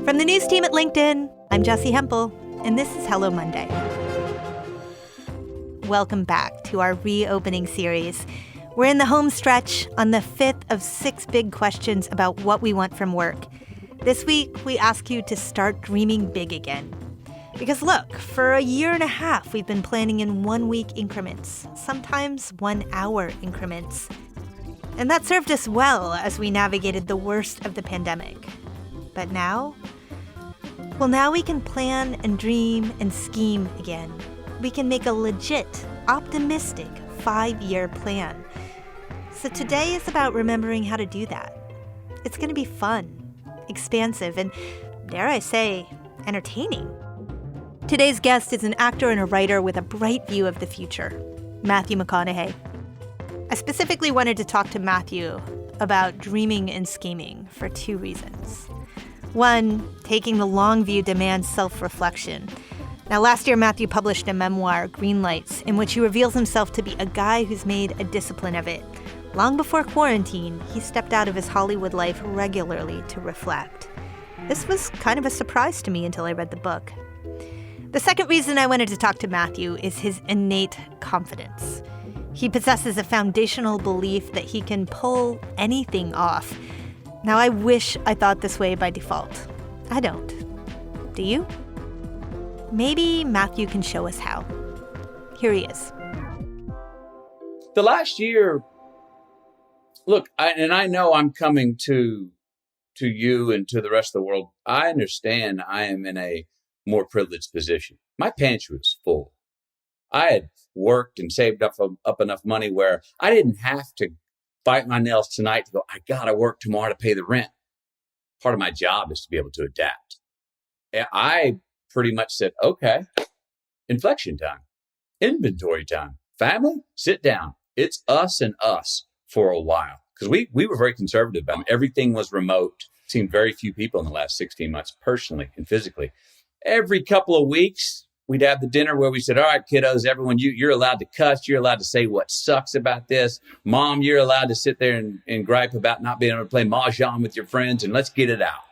From the news team at LinkedIn, I'm Jessi Hempel, and this is Hello Monday. Welcome back to our reopening series. We're in the home stretch on the fifth of 6 big questions about what we want from work. This week, we ask you to start dreaming big again. Because look, for a year and a half, we've been planning in 1-week increments, sometimes 1-hour increments. And that served us well as we navigated the worst of the pandemic. But now? Well, now we can plan and dream and scheme again. We can make a legit, optimistic 5-year plan. So today is about remembering how to do that. It's going to be fun, expansive, and, dare I say, entertaining. Today's guest is an actor and a writer with a bright view of the future, Matthew McConaughey. I specifically wanted to talk to Matthew about dreaming and scheming for 2 reasons. One, taking the long view demands self-reflection. Now, last year, Matthew published a memoir, Greenlights, in which he reveals himself to be a guy who's made a discipline of it. Long before quarantine, he stepped out of his Hollywood life regularly to reflect. This was kind of a surprise to me until I read the book. The second reason I wanted to talk to Matthew is his innate confidence. He possesses a foundational belief that he can pull anything off. Now, I wish I thought this way by default. I don't. Do you? Maybe Matthew can show us how. Here he is. The last year, look, I know I'm coming to you and to the rest of the world. I understand I am in a more privileged position. My pantry was full. I had worked and saved up enough money where I didn't have to bite my nails tonight to go, I gotta work tomorrow to pay the rent. Part of my job is to be able to adapt. And I pretty much said, okay, inflection time, inventory time, family, sit down. It's us and us for a while. Because we were very conservative. Everything was remote. Seen very few people in the last 16 months, personally and physically. Every couple of weeks, we'd have the dinner where we said, all right, kiddos, everyone, you're allowed to cuss. You're allowed to say what sucks about this. Mom, you're allowed to sit there and gripe about not being able to play mahjong with your friends, and let's get it out.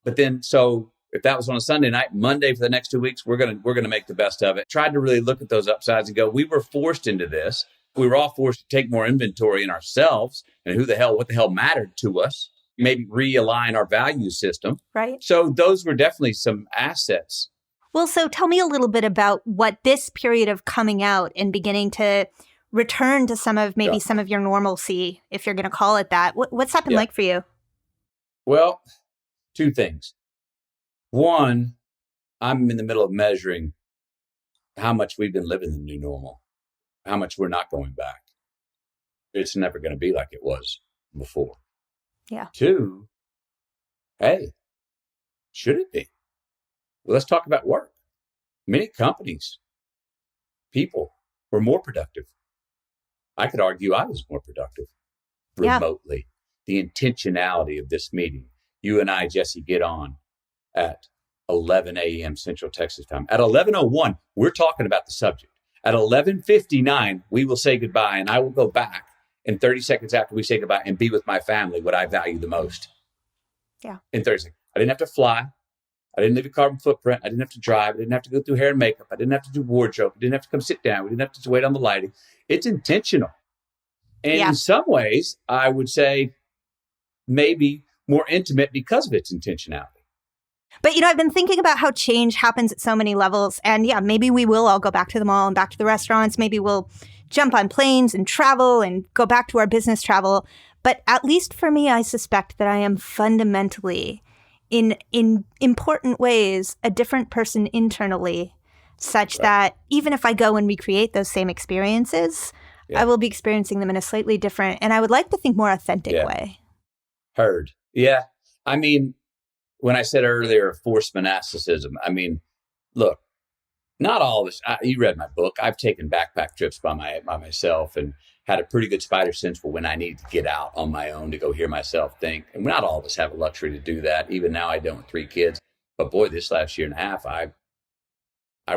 But then, so if that was on a Sunday night, Monday for the next 2 weeks, we're gonna make the best of it. Tried to really look at those upsides and go, we were forced into this. We were all forced to take more inventory in ourselves and what the hell mattered to us. Maybe realign our value system. Right. So those were definitely some assets. Well, so tell me a little bit about what this period of coming out and beginning to return to some of your normalcy, if you're going to call it that. What's that been like for you? Well, 2 things. One, I'm in the middle of measuring how much we've been living the new normal, how much we're not going back. It's never going to be like it was before. Yeah. 2, hey, should it be? Well, let's talk about work. Many companies, people were more productive. I could argue I was more productive remotely. The intentionality of this meeting. You and I, Jessi, get on at 11 a.m. Central Texas time. At 11:01, we're talking about the subject. At 11:59, we will say goodbye, and I will go back in 30 seconds after we say goodbye and be with my family, what I value the most. Yeah. In 30 seconds. I didn't have to fly. I didn't leave a carbon footprint. I didn't have to drive. I didn't have to go through hair and makeup. I didn't have to do wardrobe. I didn't have to come sit down. We didn't have to wait on the lighting. It's intentional. And in some ways, I would say maybe more intimate because of its intentionality. But, I've been thinking about how change happens at so many levels. And maybe we will all go back to the mall and back to the restaurants. Maybe we'll jump on planes and travel and go back to our business travel. But at least for me, I suspect that I am fundamentally, in important ways, a different person internally, such that even if I go and recreate those same experiences, I will be experiencing them in a slightly different, and I would like to think more authentic way. Heard. Yeah. I mean, when I said earlier, forced monasticism, look, not all of us, you read my book. I've taken backpack trips by myself and had a pretty good spider sense for when I need to get out on my own to go hear myself think. And not all of us have a luxury to do that. Even now I don't with 3 kids. But boy, this last year and a half,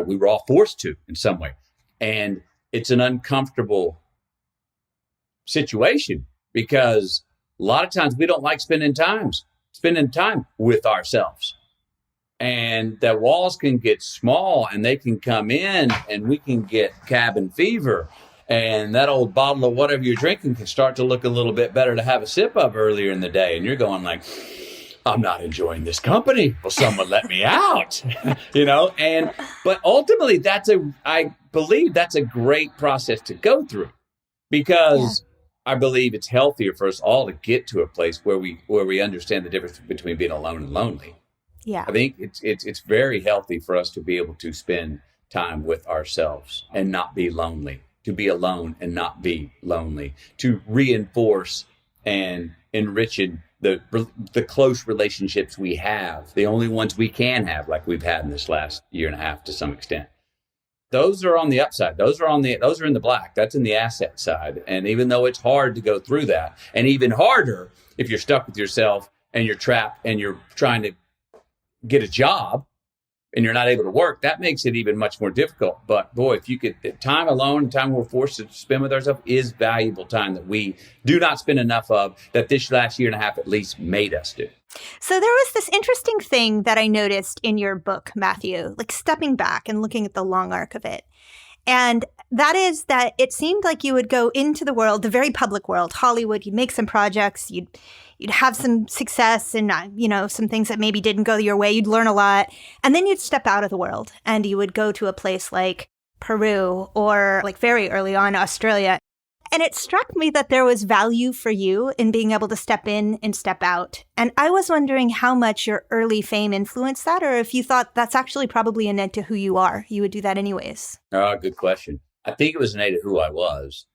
we were all forced to in some way. And it's an uncomfortable situation because a lot of times we don't like spending time with ourselves. and the walls can get small and they can come in and we can get cabin fever. And that old bottle of whatever you're drinking can start to look a little bit better to have a sip of earlier in the day. And you're going like, I'm not enjoying this company. Will someone let me out? But ultimately I believe that's a great process to go through, because I believe it's healthier for us all to get to a place where we understand the difference between being alone and lonely. Yeah. I think it's very healthy for us to be able to spend time with ourselves and not be lonely, to be alone and not be lonely, to reinforce and enrich the close relationships we have, the only ones we can have, like we've had in this last year and a half to some extent. Those are on the upside. Those are in the black. That's in the asset side. And even though it's hard to go through that, and even harder if you're stuck with yourself and you're trapped and you're trying to get a job and you're not able to work, that makes it even much more difficult. But boy, if you could, time alone, time we're forced to spend with ourselves is valuable time that we do not spend enough of, that this last year and a half at least made us do. So there was this interesting thing that I noticed in your book, Matthew, like stepping back and looking at the long arc of it. And that is that it seemed like you would go into the world, the very public world, Hollywood, you'd make some projects, you'd have some success and, some things that maybe didn't go your way. You'd learn a lot. And then you'd step out of the world and you would go to a place like Peru or like very early on, Australia. And it struck me that there was value for you in being able to step in and step out. And I was wondering how much your early fame influenced that, or if you thought that's actually probably innate to who you are. You would do that anyways. Oh, good question. I think it was innate to who I was.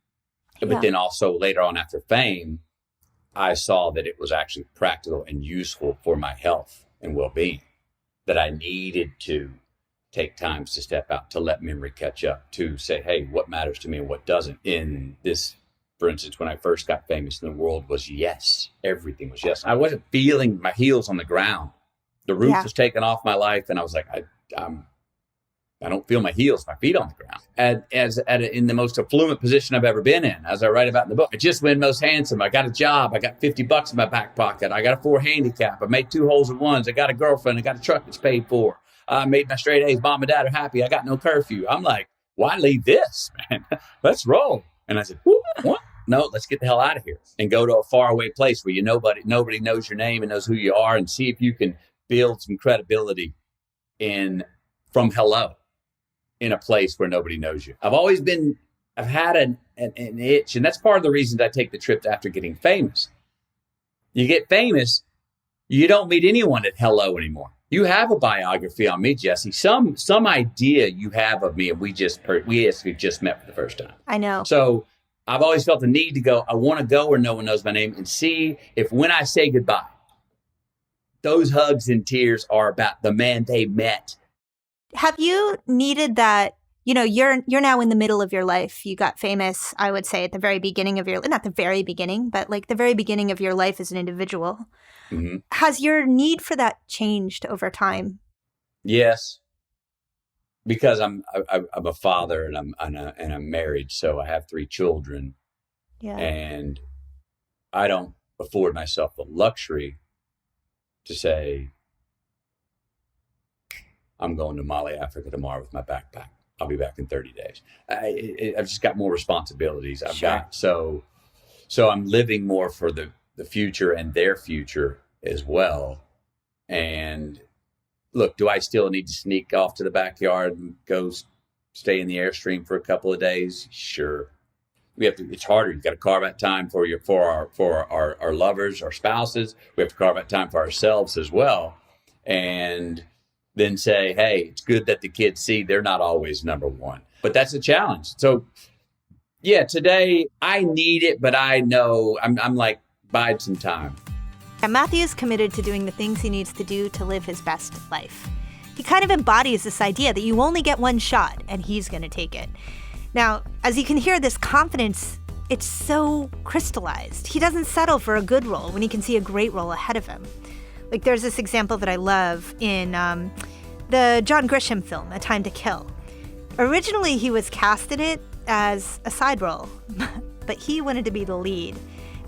But then also later on after fame, I saw that it was actually practical and useful for my health and well-being, that I needed to take times to step out, to let memory catch up, to say, hey, what matters to me and what doesn't. In this, for instance, when I first got famous, the world was yes. Everything was yes. I wasn't feeling my heels on the ground. The roof was taken off my life, and I was like, I don't feel my heels, my feet on the ground. In the most affluent position I've ever been in, as I write about in the book. I just went most handsome. I got a job. I got $50 in my back pocket. I got a 4 handicap. I made 2 holes in ones. I got a girlfriend. I got a truck that's paid for. I made my straight A's. Mom and dad are happy. I got no curfew. I'm like, why leave this, man? Let's roll. And I said, what? No, let's get the hell out of here and go to a faraway place where nobody knows your name and knows who you are, and see if you can build some credibility from hello in a place where nobody knows you. I've had an itch, and that's part of the reason I take the trip after getting famous. You get famous, you don't meet anyone at hello anymore. You have a biography on me, Jessi. Some idea you have of me, and we just met for the first time. I know. So I've always felt the need to go. I want to go where no one knows my name and see if when I say goodbye, those hugs and tears are about the man they met. Have you needed that? You're now in the middle of your life. You got famous, I would say, at the very beginning of not the very beginning, but like the very beginning of your life as an individual. Mm-hmm. Has your need for that changed over time? Yes, because I'm a father and I'm married, so I have 3 children. Yeah, and I don't afford myself the luxury to say, I'm going to Mali, Africa tomorrow with my backpack. I'll be back in 30 days. I've just got more responsibilities. So I'm living more for the future and their future as well. And look, do I still need to sneak off to the backyard and go stay in the Airstream for a couple of days? Sure. It's harder. You've got to carve out time for our lovers, our spouses. We have to carve out time for ourselves as well. And then say, hey, it's good that the kids see they're not always number one. But that's a challenge. So, yeah, today I need it, but I know I'm like, bide some time. And Matthew is committed to doing the things he needs to do to live his best life. He kind of embodies this idea that you only get one shot, and he's going to take it. Now, as you can hear, this confidence, it's so crystallized. He doesn't settle for a good role when he can see a great role ahead of him. Like there's this example that I love in the John Grisham film, A Time to Kill. Originally, he was cast in it as a side role, but he wanted to be the lead.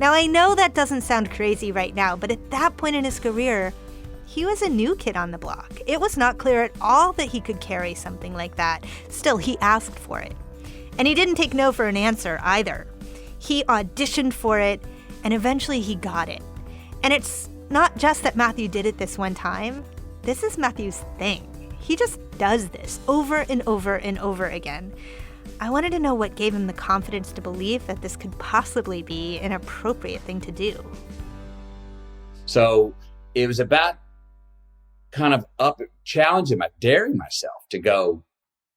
Now, I know that doesn't sound crazy right now, but at that point in his career, He was a new kid on the block. It was not clear at all that he could carry something like that. Still, he asked for it. And he didn't take no for an answer either. He auditioned for it, and eventually he got it. And it's not just that Matthew did it this one time. This is Matthew's thing. He just does this over and over and over again. I wanted to know what gave him the confidence to believe that this could possibly be an appropriate thing to do. So it was about kind of challenging, daring myself to go,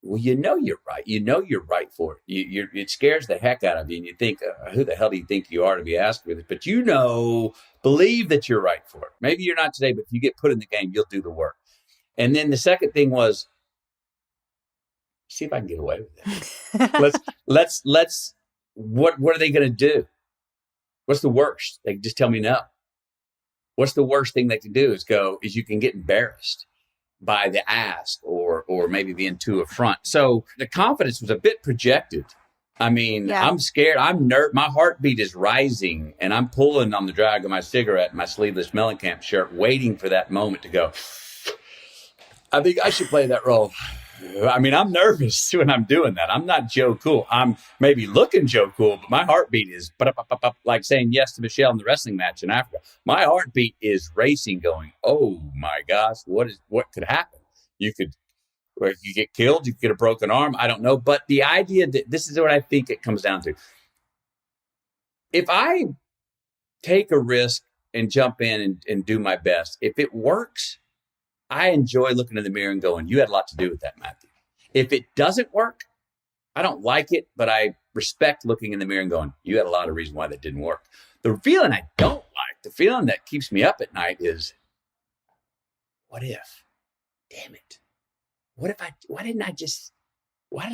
well, you're right. You're right for it. It scares the heck out of you. And you think, who the hell do you think you are to be asking for this? But believe that you're right for it. Maybe you're not today, but if you get put in the game, you'll do the work. And then the second thing was, see if I can get away with it. What are they going to do? What's the worst? They can just tell me no. What's the worst thing they can do is you can get embarrassed by the ask or maybe being too upfront. So the confidence was a bit projected. I mean, yeah. I'm scared. I'm nervous. My heartbeat is rising and I'm pulling on the drag of my cigarette and my sleeveless Mellencamp shirt, waiting for that moment to go, I think I should play that role. I mean, I'm nervous when I'm doing that. I'm not Joe Cool. I'm maybe looking Joe Cool, but my heartbeat is like saying yes to Michelle in the wrestling match in Africa. My heartbeat is racing, going, oh my gosh, what could happen? You could get killed. You could get a broken arm. I don't know. But the idea that this is what I think it comes down to. If I take a risk and jump in and do my best, if it works, I enjoy looking in the mirror and going, you had a lot to do with that, Matthew. If it doesn't work, I don't like it, but I respect looking in the mirror and going, you had a lot of reason why that didn't work. The feeling I don't like, the feeling that keeps me up at night is, what if? Damn it. Why did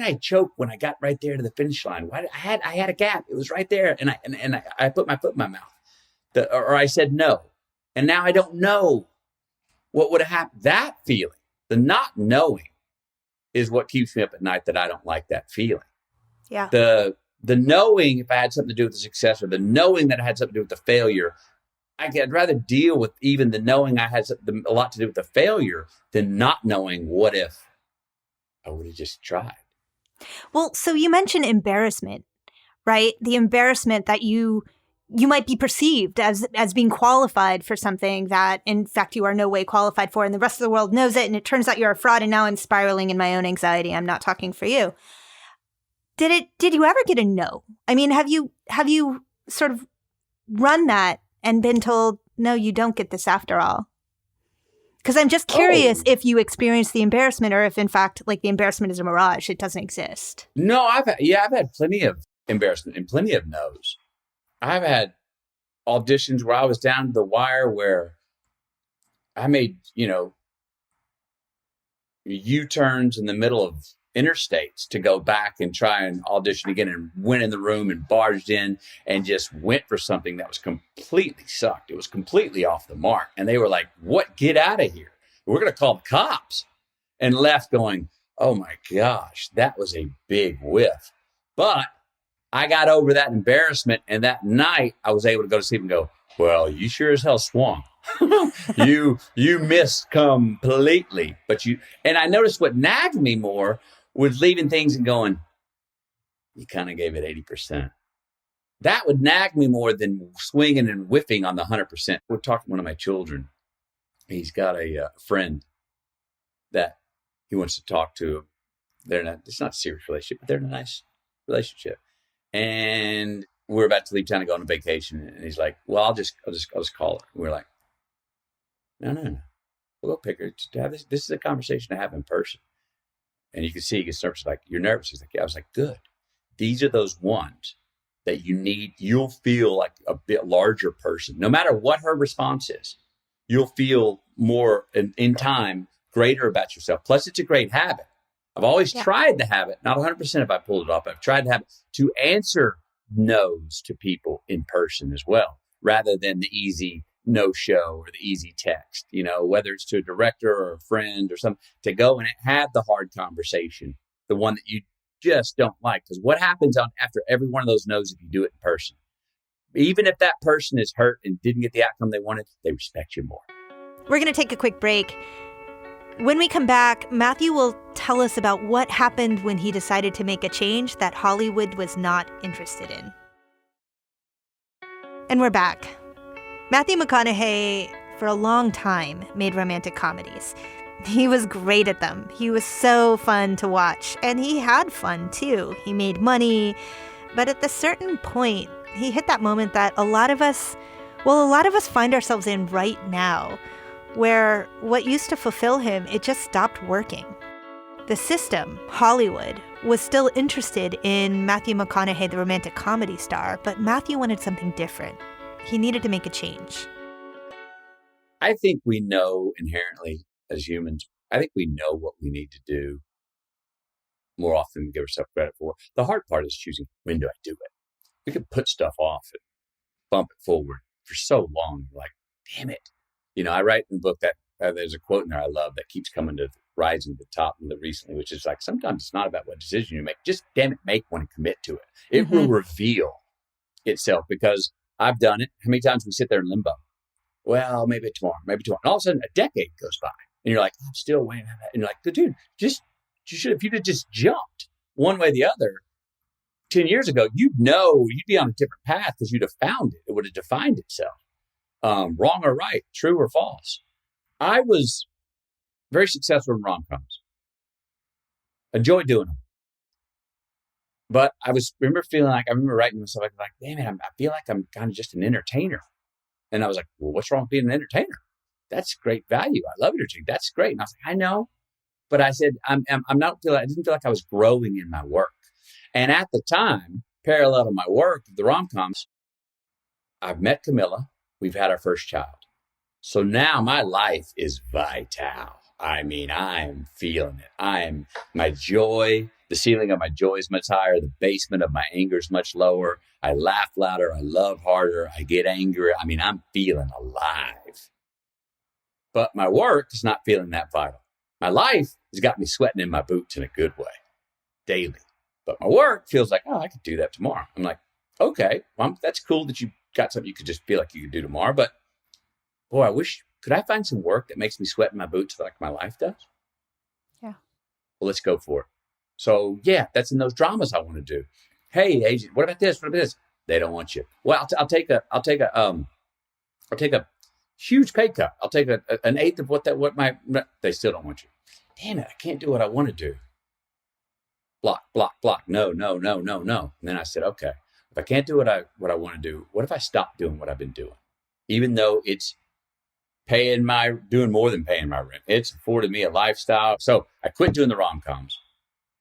I choke when I got right there to the finish line? I had a gap. It was right there. And I put my foot in my mouth or I said no. And now I don't know what would have happened. That feeling, the not knowing, is what keeps me up at night, that I don't like that feeling. Yeah. The knowing, if I had something to do with the success, or the knowing that I had something to do with the failure, I'd rather deal with even the knowing I had a lot to do with the failure than not knowing what if I would have just tried. Well, so you mentioned embarrassment, right? The embarrassment that you might be perceived as being qualified for something that, in fact, you are no way qualified for, and the rest of the world knows it, and it turns out you're a fraud, and now I'm spiraling in my own anxiety. I'm not talking for you. Did you ever get a no? I mean, have you sort of run that and been told, no, you don't get this after all? Because I'm just curious if you experienced the embarrassment, or if, in fact, like, the embarrassment is a mirage. It doesn't exist. No, I've had plenty of embarrassment and plenty of no's. I've had auditions where I was down to the wire, where I made, U-turns in the middle of interstates to go back and try and audition again, and went in the room and barged in and just went for something that was completely sucked. It was completely off the mark. And they were like, what? Get out of here. We're going to call the cops. And left going, oh my gosh, that was a big whiff. But I got over that embarrassment, and that night I was able to go to sleep and go, well, you sure as hell swung. you missed completely. And I noticed what nagged me more was leaving things and going, you kind of gave it 80%. That would nag me more than swinging and whiffing on the 100%. We're talking to one of my children. He's got a friend that he wants to talk to. It's not a serious relationship, but they're in a nice relationship. And we're about to leave town to go on a vacation. And he's like, well, I'll just call her. And we're like, no. We'll go pick her to have this. This is a conversation to have in person. And you can see he gets nervous. Like, you're nervous. He's like, yeah. I was like, good. These are those ones that you need. You'll feel like a bit larger person. No matter what her response is, you'll feel more in time greater about yourself. Plus, it's a great habit. I've always tried the habit, not 100% if I pulled it off. I've tried the habit to answer no's to people in person as well, rather than the easy no-show or the easy text, whether it's to a director or a friend or something, to go and have the hard conversation, the one that you just don't like. Because what happens after every one of those no's, if you do it in person, even if that person is hurt and didn't get the outcome they wanted, they respect you more. We're going to take a quick break. When we come back, Matthew will tell us about what happened when he decided to make a change that Hollywood was not interested in. And we're back. Matthew McConaughey, for a long time, made romantic comedies. He was great at them. He was so fun to watch. And he had fun, too. He made money. But at a certain point, he hit that moment that a lot of us find ourselves in right now, where what used to fulfill him, it just stopped working. The system, Hollywood, was still interested in Matthew McConaughey, the romantic comedy star, but Matthew wanted something different. He needed to make a change. I think we know inherently as humans, I think we know what we need to do more often than we give ourselves credit for. The hard part is choosing, when do I do it? We can put stuff off and bump it forward for so long. Like, damn it. I write in the book that there's a quote in there I love that keeps coming to rising to the top recently, which is like, sometimes it's not about what decision you make. Just damn it, make one and commit to it. It will reveal itself, because I've done it. How many times we sit there in limbo? Well, maybe tomorrow. And all of a sudden a decade goes by and you're like, I'm still waiting on that. And you're like, dude, if you'd have just jumped one way or the other 10 years ago, you'd be on a different path, because you'd have found it. It would have defined itself. Wrong or right, true or false. I was very successful in rom-coms. Enjoyed doing them. But I remember writing to myself, like, damn it, I feel like I'm kind of just an entertainer. And I was like, well, what's wrong with being an entertainer? That's great value. I love entertaining. That's great. And I was like, I know. But I said, I didn't feel like I was growing in my work. And at the time, parallel to my work, the rom-coms, I've met Camilla. We've had our first child. So now my life is vital. I mean, I'm feeling it. My joy, the ceiling of my joy is much higher. The basement of my anger is much lower. I laugh louder. I love harder. I get angrier. I mean, I'm feeling alive. But my work is not feeling that vital. My life has got me sweating in my boots in a good way daily. But my work feels like, oh, I could do that tomorrow. I'm like, okay, well, that's cool that you got something you could just feel like you could do tomorrow. But boy, could I find some work that makes me sweat in my boots like my life does? Yeah. Well, let's go for it. So yeah, that's in those dramas I want to do. Hey, agent, what about this? What about this? They don't want you. Well, I'll take a huge pay cut. I'll take an eighth of they still don't want you. Damn it, I can't do what I want to do. Block. No. And then I said, okay, if I can't do what I want to do, what if I stop doing what I've been doing? Even though it's doing more than paying my rent. It's afforded me a lifestyle. So I quit doing the rom-coms.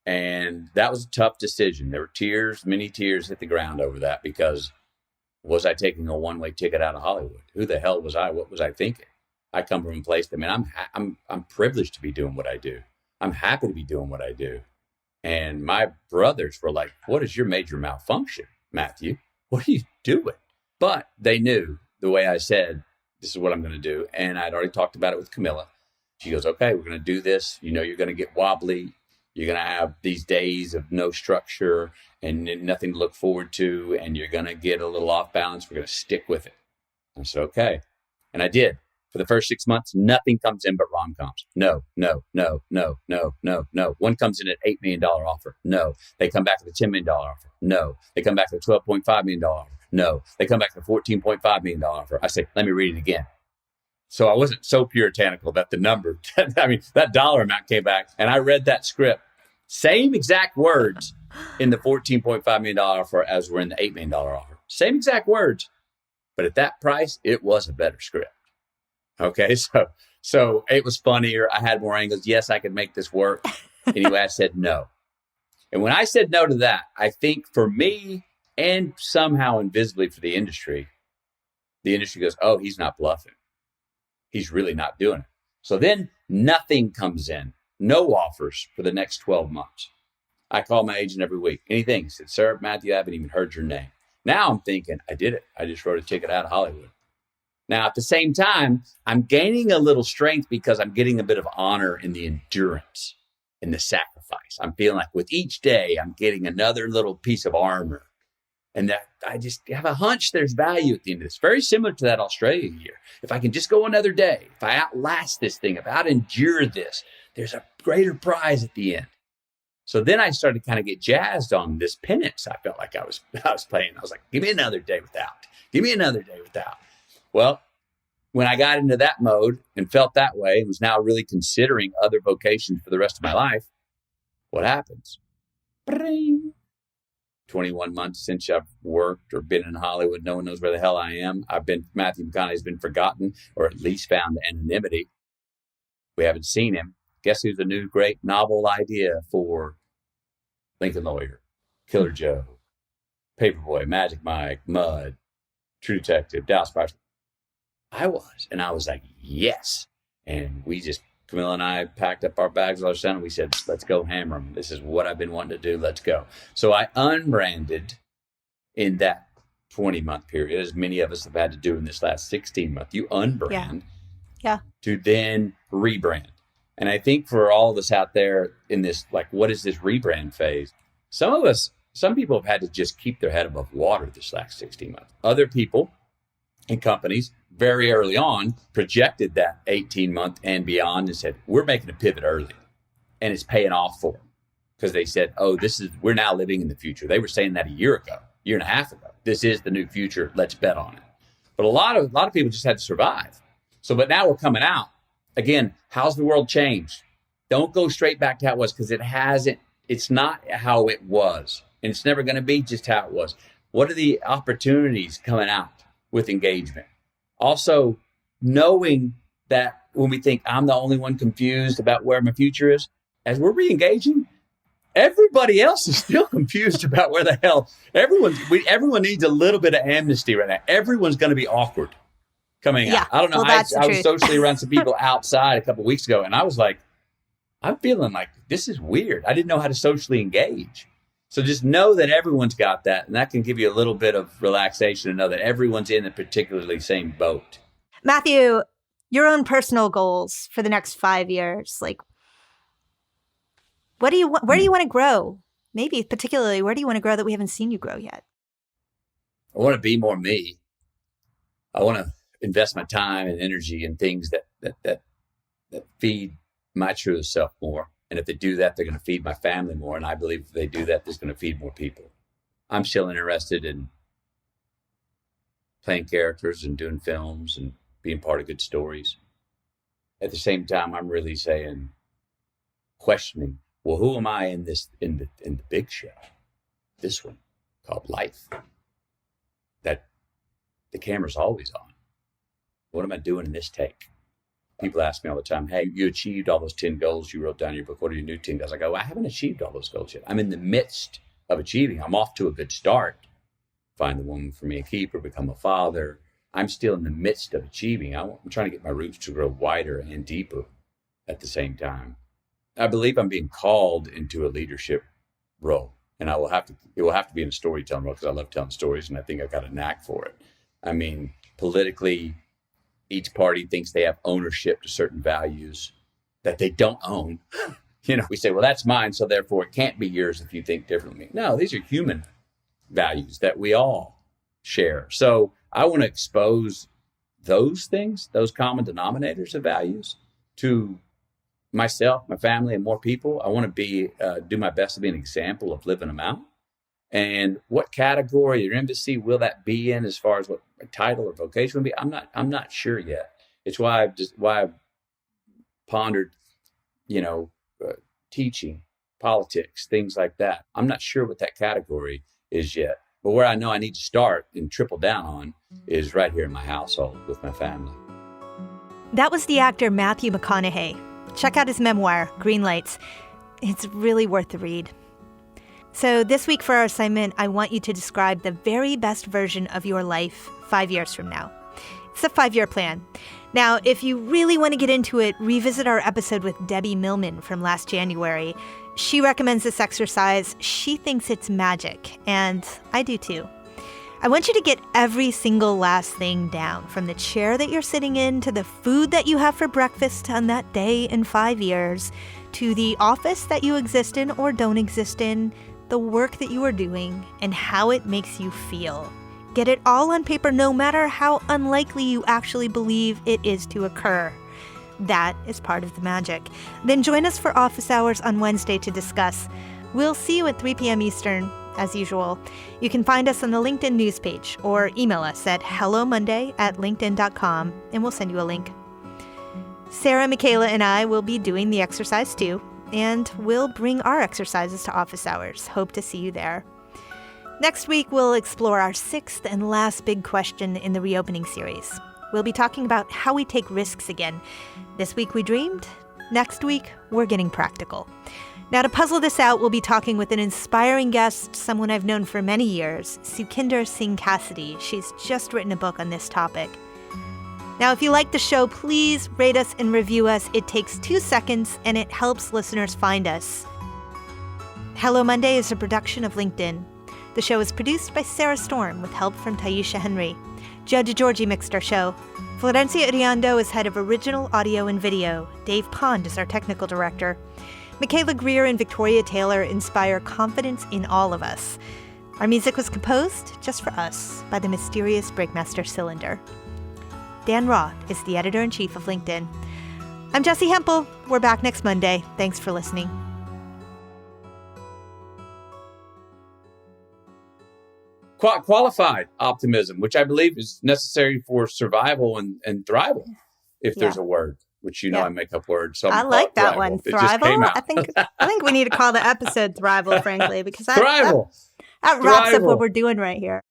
And that was a tough decision. There were many tears hit the ground over that, because was I taking a one-way ticket out of Hollywood? Who the hell was I? What was I thinking? I come from a place that, I'm privileged to be doing what I do. I'm happy to be doing what I do. And my brothers were like, what is your major malfunction, Matthew? What are you doing? But they knew the way I said, this is what I'm going to do. And I'd already talked about it with Camilla. She goes, okay, we're going to do this. You're going to get wobbly. You're going to have these days of no structure and nothing to look forward to. And you're going to get a little off balance. We're going to stick with it. I said, okay. And I did. For the first 6 months, nothing comes in but rom-coms. No. One comes in at $8 million offer. No. They come back with a $10 million offer. No. They come back with a $12.5 million offer. No. They come back with a $14.5 million offer. I say, let me read it again. So I wasn't so puritanical that the number, that dollar amount came back, and I read that script. Same exact words in the $14.5 million offer as were in the $8 million offer. Same exact words. But at that price, it was a better script. Okay, so it was funnier. I had more angles. Yes, I could make this work. Anyway, I said no. And when I said no to that, I think for me and somehow invisibly for the industry goes, oh, he's not bluffing. He's really not doing it. So then nothing comes in, no offers for the next 12 months. I call my agent every week. Anything. He said, sir, Matthew, I haven't even heard your name. Now I'm thinking, I did it. I just wrote a ticket out of Hollywood. Now, at the same time, I'm gaining a little strength because I'm getting a bit of honor in the endurance, in the sacrifice. I'm feeling like with each day, I'm getting another little piece of armor And that I just have a hunch there's value at the end of this. Very similar to that Australia year. If I can just go another day, if I outlast this thing, if I endure this, there's a greater prize at the end. So then I started to kind of get jazzed on this penance. I felt like I was playing. I was like, give me another day without. Give me another day without. Well, when I got into that mode and felt that way and was now really considering other vocations for the rest of my life, what happens? Bring. 21 months since I've worked or been in Hollywood. No one knows where the hell I am. Matthew McConaughey's been forgotten or at least found anonymity. We haven't seen him. Guess who's the new great novel idea for Lincoln Lawyer, Killer Joe, Paperboy, Magic Mike, Mud, True Detective, Dallas Buyers? I was. And I was like, yes. And Camilla and I packed up our bags with our son and we said, let's go hammer them. This is what I've been wanting to do. Let's go. So I unbranded in that 20-month period, as many of us have had to do in this last 16 months. You unbrand to then rebrand. And I think for all of us out there in this, like, what is this rebrand phase? Some people have had to just keep their head above water this last 16 months. Other people and companies very early on projected that 18-month and beyond and said, we're making a pivot early. And it's paying off for them because they said, we're now living in the future. They were saying that a year and a half ago. This is the new future. Let's bet on it. But a lot of people just had to survive. But now we're coming out. Again, how's the world changed? Don't go straight back to how it was because it hasn't. It's not how it was. And it's never going to be just how it was. What are the opportunities coming out with engagement? Also, knowing that when we think I'm the only one confused about where my future is, as we're re-engaging, everybody else is still confused about where the hell everyone needs a little bit of amnesty right now. Everyone's going to be awkward coming out. I don't know. I was socially around some people outside a couple of weeks ago, and I was like, I'm feeling like this is weird. I didn't know how to socially engage. So just know that everyone's got that, and that can give you a little bit of relaxation to know that everyone's in the particularly same boat. Matthew, your own personal goals for the next 5 years, like, where do you want to grow? Maybe particularly, where do you want to grow that we haven't seen you grow yet? I want to be more me. I want to invest my time and energy in things that feed my truest self more. And if they do that, they're going to feed my family more. And I believe if they do that, there's going to feed more people. I'm still interested in playing characters and doing films and being part of good stories. At the same time, I'm really questioning, well, who am I in the big show? This one called life. That the camera's always on. What am I doing in this take? People ask me all the time, hey, you achieved all those 10 goals you wrote down in your book. What are your new 10 goals? I go, I haven't achieved all those goals yet. I'm in the midst of achieving. I'm off to a good start. Find the woman for me a keeper, become a father. I'm still in the midst of achieving. I'm trying to get my roots to grow wider and deeper at the same time. I believe I'm being called into a leadership role. And it will have to be in a storytelling role because I love telling stories and I think I've got a knack for it. I mean, politically, each party thinks they have ownership to certain values that they don't own. We say, well, that's mine, so therefore it can't be yours if you think differently. No, these are human values that we all share. So I want to expose those things, those common denominators of values to myself, my family, and more people. I want to do my best to be an example of living them out. And what category or embassy will that be in as far as what my title or vocation will be? I'm not sure yet. It's why I've pondered, teaching, politics, things like that. I'm not sure what that category is yet. But where I know I need to start and triple down on is right here in my household with my family. That was the actor Matthew McConaughey. Check out his memoir, Greenlights. It's really worth the read. So this week for our assignment, I want you to describe the very best version of your life 5 years from now. It's a 5-year plan. Now, if you really want to get into it, revisit our episode with Debbie Millman from last January. She recommends this exercise. She thinks it's magic, and I do too. I want you to get every single last thing down, from the chair that you're sitting in to the food that you have for breakfast on that day in 5 years, to the office that you exist in or don't exist in, the work that you are doing, and how it makes you feel. Get it all on paper, no matter how unlikely you actually believe it is to occur. That is part of the magic. Then join us for office hours on Wednesday to discuss. We'll see you at 3 p.m. Eastern, as usual. You can find us on the LinkedIn news page or email us at hellomonday@linkedin.com, and we'll send you a link. Sarah, Michaela, and I will be doing the exercise too, and we'll bring our exercises to office hours. Hope to see you there. Next week, we'll explore our sixth and last big question in the reopening series. We'll be talking about how we take risks again. This week we dreamed. Next week, we're getting practical. Now, to puzzle this out, we'll be talking with an inspiring guest, someone I've known for many years, Sukhinder Singh Cassidy. She's just written a book on this topic. Now, if you like the show, please rate us and review us. It takes 2 seconds, and it helps listeners find us. Hello Monday is a production of LinkedIn. The show is produced by Sarah Storm with help from Taisha Henry. Judge Georgie mixed our show. Florencia Iriando is head of original audio and video. Dave Pond is our technical director. Michaela Greer and Victoria Taylor inspire confidence in all of us. Our music was composed just for us by the mysterious Breakmaster Cylinder. Dan Roth is the editor-in-chief of LinkedIn. I'm Jessi Hempel. We're back next Monday. Thanks for listening. Qualified optimism, which I believe is necessary for survival and thrival, if there's a word, which I make up words. So I like that thrival. one. It just came Thrival. out. I think we need to call the episode Thrival, frankly, because that Thrival. wraps up Thrival. what we're doing right here.